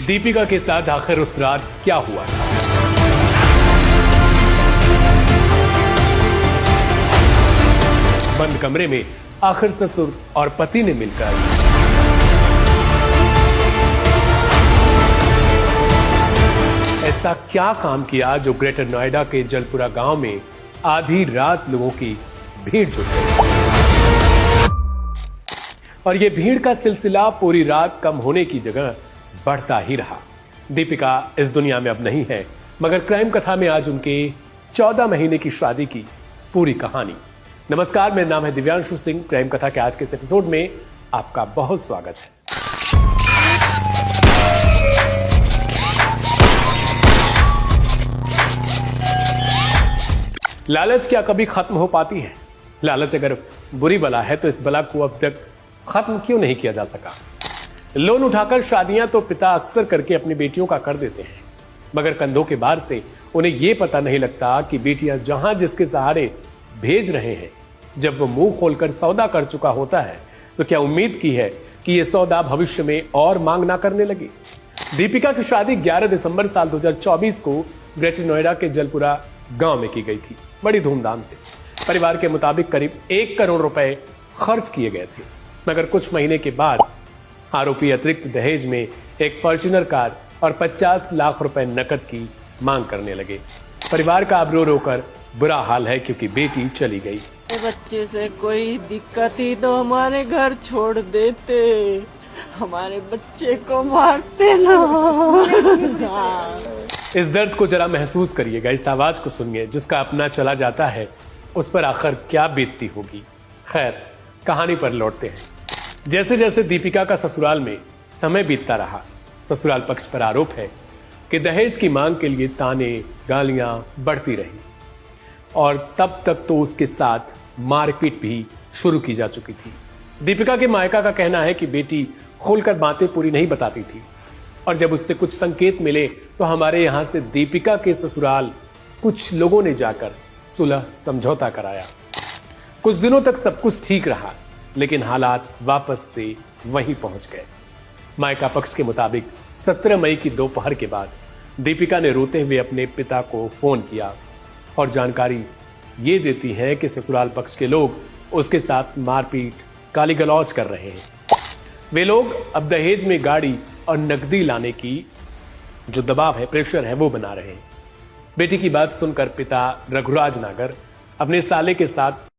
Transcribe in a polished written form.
दीपिका के साथ आखिर उस रात क्या हुआ था? बंद कमरे में आखिर ससुर और पति ने मिलकर ऐसा क्या काम किया जो ग्रेटर नोएडा के जलपुरा गांव में आधी रात लोगों की भीड़ जुट गई। और यह भीड़ का सिलसिला पूरी रात कम होने की जगह बढ़ता ही रहा। दीपिका इस दुनिया में अब नहीं है, मगर क्राइम कथा में आज उनके 14 महीने की शादी की पूरी कहानी। नमस्कार, मेरा नाम है दिव्यांशु सिंह। क्राइम कथा के आज के इस एपिसोड में आपका बहुत स्वागत है। लालच क्या कभी खत्म हो पाती है? लालच अगर बुरी बला है तो इस बला को अब तक खत्म क्यों नहीं किया जा सका? लोन उठाकर शादियां तो पिता अक्सर करके अपनी बेटियों का कर देते हैं, मगर कंधों के भार से उन्हें यह पता नहीं लगता कि बेटियां जहां जिसके सहारे भेज रहे हैं, जब वो मुंह खोलकर सौदा कर चुका होता है तो क्या उम्मीद की है कि यह सौदा भविष्य में और मांग ना करने लगे। दीपिका की शादी 11 दिसंबर साल 2024 को ग्रेटर नोएडा के जलपुरा गांव में की गई थी, बड़ी धूमधाम से। परिवार के मुताबिक करीब 1 करोड़ रुपए खर्च किए गए थे, मगर कुछ महीने के बाद आरोपी अतिरिक्त दहेज में एक फॉर्च्यूनर कार और 50 लाख रुपए नकद की मांग करने लगे। परिवार का अब रो रोकर बुरा हाल है क्योंकि बेटी चली गई। बच्चे से कोई दिक्कत ही तो हमारे घर छोड़ देते, हमारे बच्चे को मारते ना। इस दर्द को जरा महसूस करिएगा, इस आवाज को सुनिए जिसका अपना चला जाता है, उस पर आखिर क्या बीतती होगी। खैर, कहानी पर लौटते हैं। जैसे जैसे दीपिका का ससुराल में समय बीतता रहा, ससुराल पक्ष पर आरोप है कि दहेज की मांग के लिए ताने गालियां बढ़ती रही और तब तक तो उसके साथ मारपीट भी शुरू की जा चुकी थी। दीपिका के मायका का कहना है कि बेटी खोलकर बातें पूरी नहीं बताती थी और जब उससे कुछ संकेत मिले तो हमारे यहां से दीपिका के ससुराल कुछ लोगों ने जाकर सुलह समझौता कराया। कुछ दिनों तक सब कुछ ठीक रहा, लेकिन हालात वापस से वहीं पहुंच गए। मायका पक्ष के मुताबिक 17 मई की दोपहर के बाद दीपिका ने रोते हुए अपने पिता को फोन किया और जानकारी ये देती है कि ससुराल पक्ष के लोग उसके साथ मारपीट, गाली गलौज कर रहे हैं। वे लोग अब दहेज में गाड़ी और नकदी लाने की जो दबाव है, प्रेशर है, वो बना रहे हैं। बेटी की बात सुनकर पिता रघुराज नागर अपने साले के साथ